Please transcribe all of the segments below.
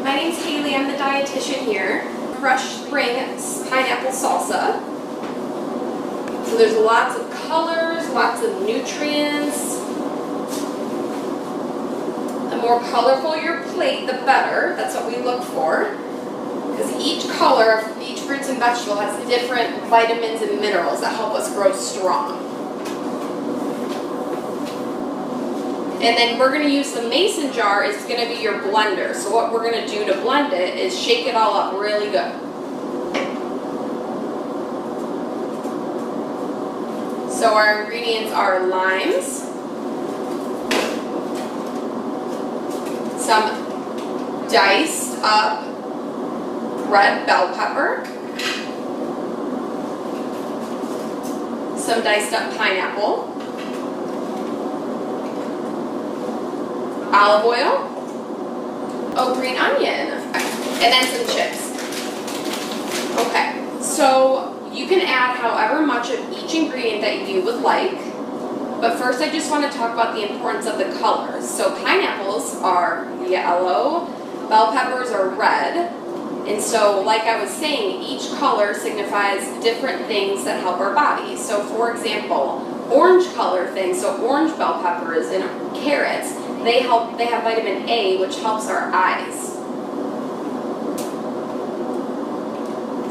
My name's Haley, I'm the dietitian here. Fresh spring pineapple salsa. So there's lots of colors, lots of nutrients. The more colorful your plate, the better. That's what we look for. Because each color of each fruits and vegetable has different vitamins and minerals that help us grow strong. And then we're going to use the mason jar is going to be your blender. So what we're going to do to blend it is shake it all up really good. So our ingredients are limes, some diced up red bell pepper, some diced up pineapple, olive oil, green onion, and then some chips. Okay, so you can add however much of each ingredient that you would like, but first I just want to talk about the importance of the colors. So pineapples are yellow, bell peppers are red, and so like I was saying, each color signifies different things that help our body. So for example, orange color things, so orange bell peppers and carrots, they have vitamin A, which helps our eyes.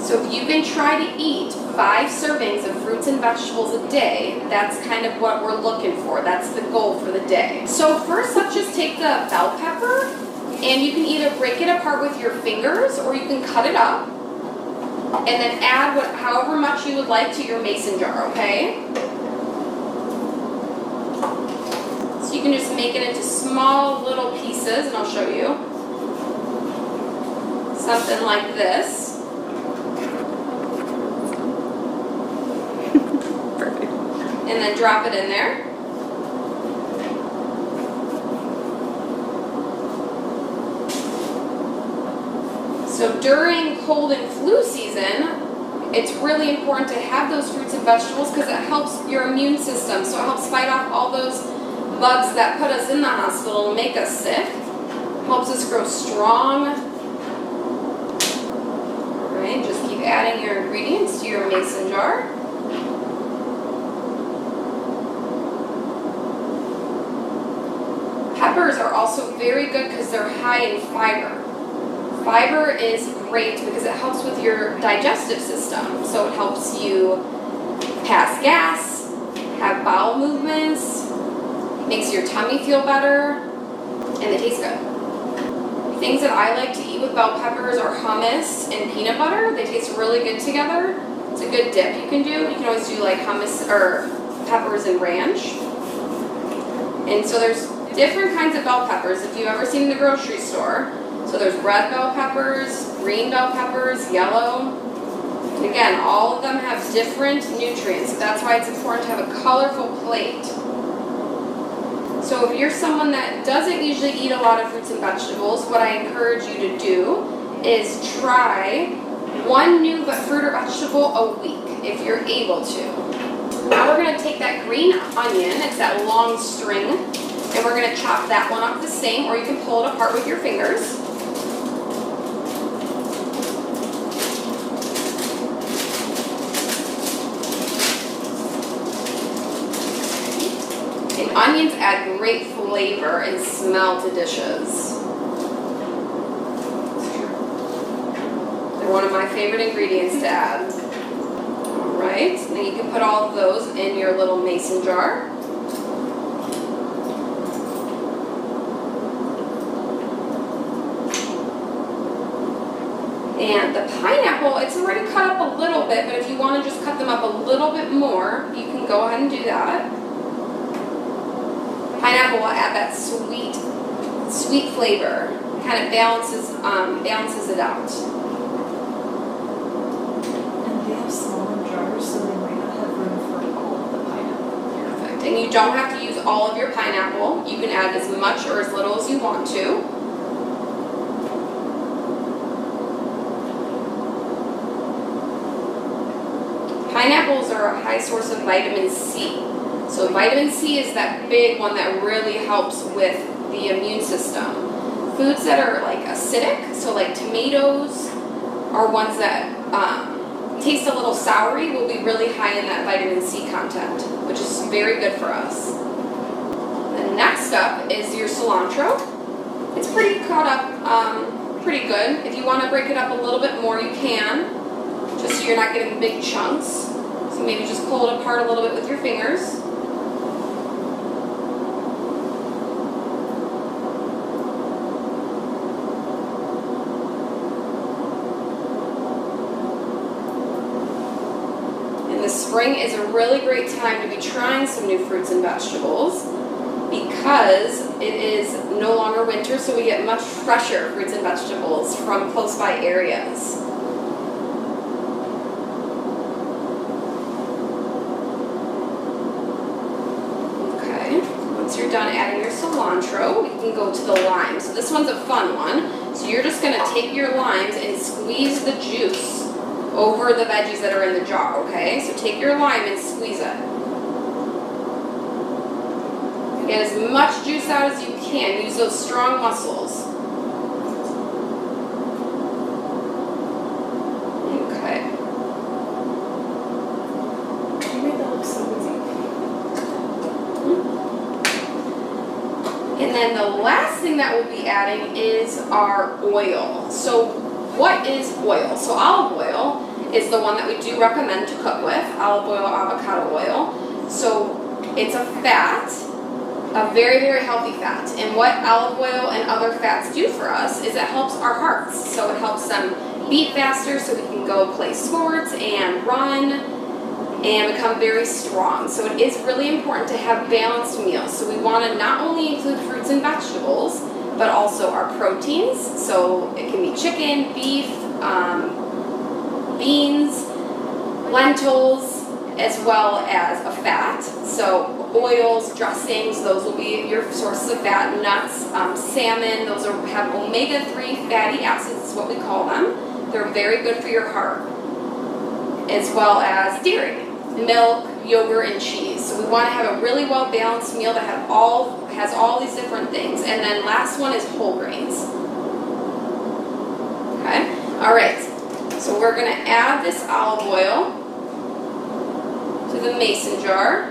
So if you can try to eat 5 servings of fruits and vegetables a day, that's kind of what we're looking for. That's the goal for the day. So first, let's just take the bell pepper, and you can either break it apart with your fingers, or you can cut it up, and then add however much you would like to your mason jar, okay? So you can just make it into small little pieces, and I'll show you. Something like this. Perfect. And then drop it in there. So during cold and flu season, it's really important to have those fruits and vegetables because it helps your immune system. So it helps fight off all those bugs that put us in the hospital and make us sick. Helps us grow strong. Alright, just keep adding your ingredients to your mason jar. Peppers are also very good because they're high in fiber. Fiber is great because it helps with your digestive system. So it helps you pass gas, have bowel movements, makes your tummy feel better, and they taste good. Things that I like to eat with bell peppers are hummus and peanut butter. They taste really good together. It's a good dip you can do. You can always do like hummus or peppers and ranch. And so there's different kinds of bell peppers if you've ever seen in the grocery store. So there's red bell peppers, green bell peppers, yellow. And again, all of them have different nutrients. That's why it's important to have a colorful plate. So if you're someone that doesn't usually eat a lot of fruits and vegetables, what I encourage you to do is try one new fruit or vegetable a week if you're able to. Now we're going to take that green onion, it's that long string, and we're going to chop that one up the same, or you can pull it apart with your fingers. And onions add great flavor and smell to dishes. They're one of my favorite ingredients to add. Alright, then you can put all of those in your little mason jar. And the pineapple, it's already cut up a little bit, but if you want to just cut them up a little bit more, you can go ahead and do that. Pineapple will add that sweet flavor. Kind of balances it out. And they have smaller jars, so they might not have room for all of the pineapple. Perfect. And you don't have to use all of your pineapple. You can add as much or as little as you want to. Pineapples are a high source of vitamin C. So vitamin C is that big one that really helps with the immune system. Foods that are like acidic, so like tomatoes are ones that taste a little soury, will be really high in that vitamin C content, which is very good for us. The next up is your cilantro. It's pretty cut up, pretty good. If you want to break it up a little bit more, you can, just so you're not getting big chunks. So maybe just pull it apart a little bit with your fingers. Spring is a really great time to be trying some new fruits and vegetables because it is no longer winter, so we get much fresher fruits and vegetables from close by areas. Okay, once you're done adding your cilantro, we can go to the lime. So this one's a fun one. So you're just going to take your limes and squeeze the juice over the veggies that are in the jar, okay? So take your lime and squeeze it. Get as much juice out as you can. Use those strong muscles. Okay. You made that look so easy. And then the last thing that we'll be adding is our oil. So what is oil? So olive oil is the one that we do recommend to cook with, olive oil, avocado oil. So it's a fat, a very, very healthy fat. And what olive oil and other fats do for us is it helps our hearts. So it helps them beat faster so we can go play sports and run and become very strong. So it is really important to have balanced meals. So we want to not only include fruits and vegetables, but also our proteins. So it can be chicken, beef, beans, lentils, as well as a fat. So oils, dressings, those will be your sources of fat. Nuts, salmon, those have omega-3 fatty acids is what we call them. They're very good for your heart. As well as dairy, milk, yogurt, and cheese. So we want to have a really well-balanced meal that has all these different things. And then last one is whole grains. Okay? All right. So we're going to add this olive oil to the mason jar.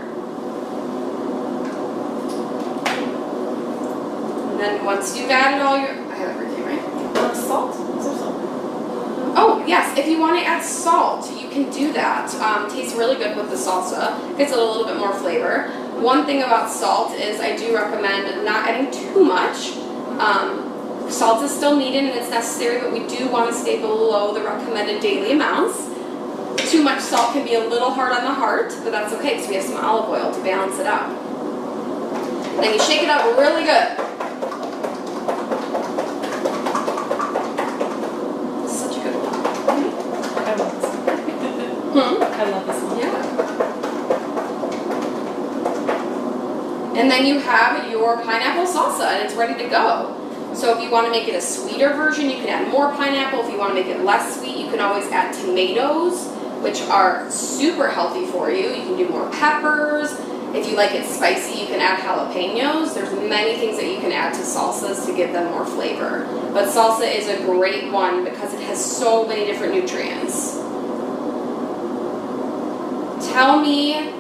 And then once you've added all your, I have everything, right? Salt? Is there salt? Oh, yes. If you want to add salt, you can do that. Tastes really good with the salsa. Gets a little bit more flavor. One thing about salt is I do recommend not adding too much. Salt is still needed and it's necessary, but we do want to stay below the recommended daily amounts. Too much salt can be a little hard on the heart, but that's okay because we have some olive oil to balance it out. And then you shake it up really good. This is such a good one. I love this one. I love this one. Yeah. And then you have your pineapple salsa and it's ready to go. So if you want to make it a sweeter version, you can add more pineapple. If you want to make it less sweet, you can always add tomatoes, which are super healthy for you. You can do more peppers. If you like it spicy, you can add jalapenos. There's many things that you can add to salsas to give them more flavor. But salsa is a great one because it has so many different nutrients. Tell me,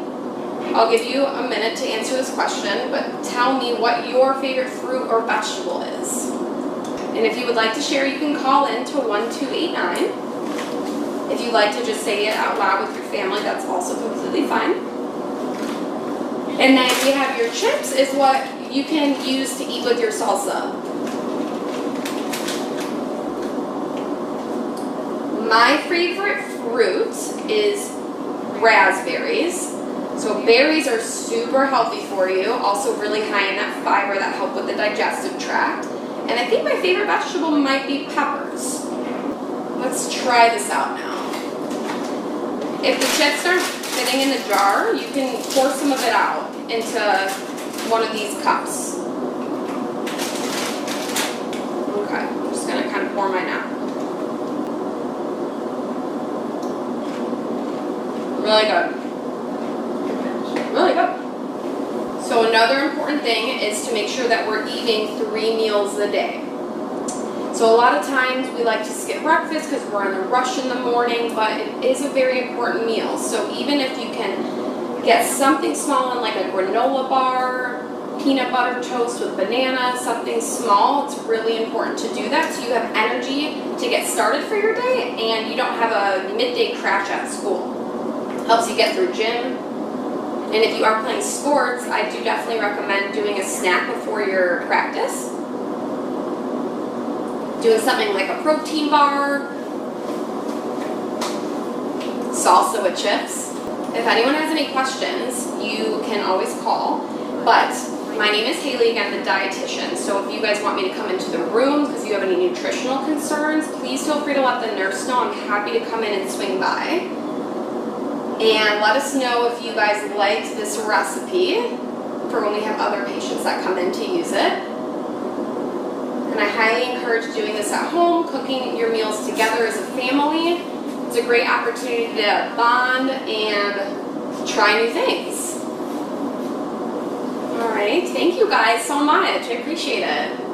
I'll give you a minute to answer this question, but tell me what your favorite fruit or vegetable is. And if you would like to share, you can call in to 1289. If you'd like to just say it out loud with your family, that's also completely fine. And then you have your chips is what you can use to eat with your salsa. My favorite fruit is raspberries. So berries are super healthy for you, also really high in that fiber that help with the digestive tract. And I think my favorite vegetable might be peppers. Let's try this out now. If the chips aren't fitting in the jar, you can pour some of it out into one of these cups. Okay, I'm just going to kind of pour mine out. Really good. Really good. So another important thing is to make sure that we're eating 3 meals a day. So a lot of times we like to skip breakfast because we're in a rush in the morning, but it is a very important meal. So even if you can get something small in like a granola bar, peanut butter toast with banana, something small, it's really important to do that so you have energy to get started for your day and you don't have a midday crash at school. Helps you get through gym. And if you are playing sports, I do definitely recommend doing a snack before your practice. Doing something like a protein bar, salsa with chips. If anyone has any questions, you can always call. But my name is Haley, again, the dietitian. So if you guys want me to come into the room because you have any nutritional concerns, please feel free to let the nurse know. I'm happy to come in and swing by. And let us know if you guys liked this recipe for when we have other patients that come in to use it. And I highly encourage doing this at home, cooking your meals together as a family. It's a great opportunity to bond and try new things. All right, thank you guys so much. I appreciate it.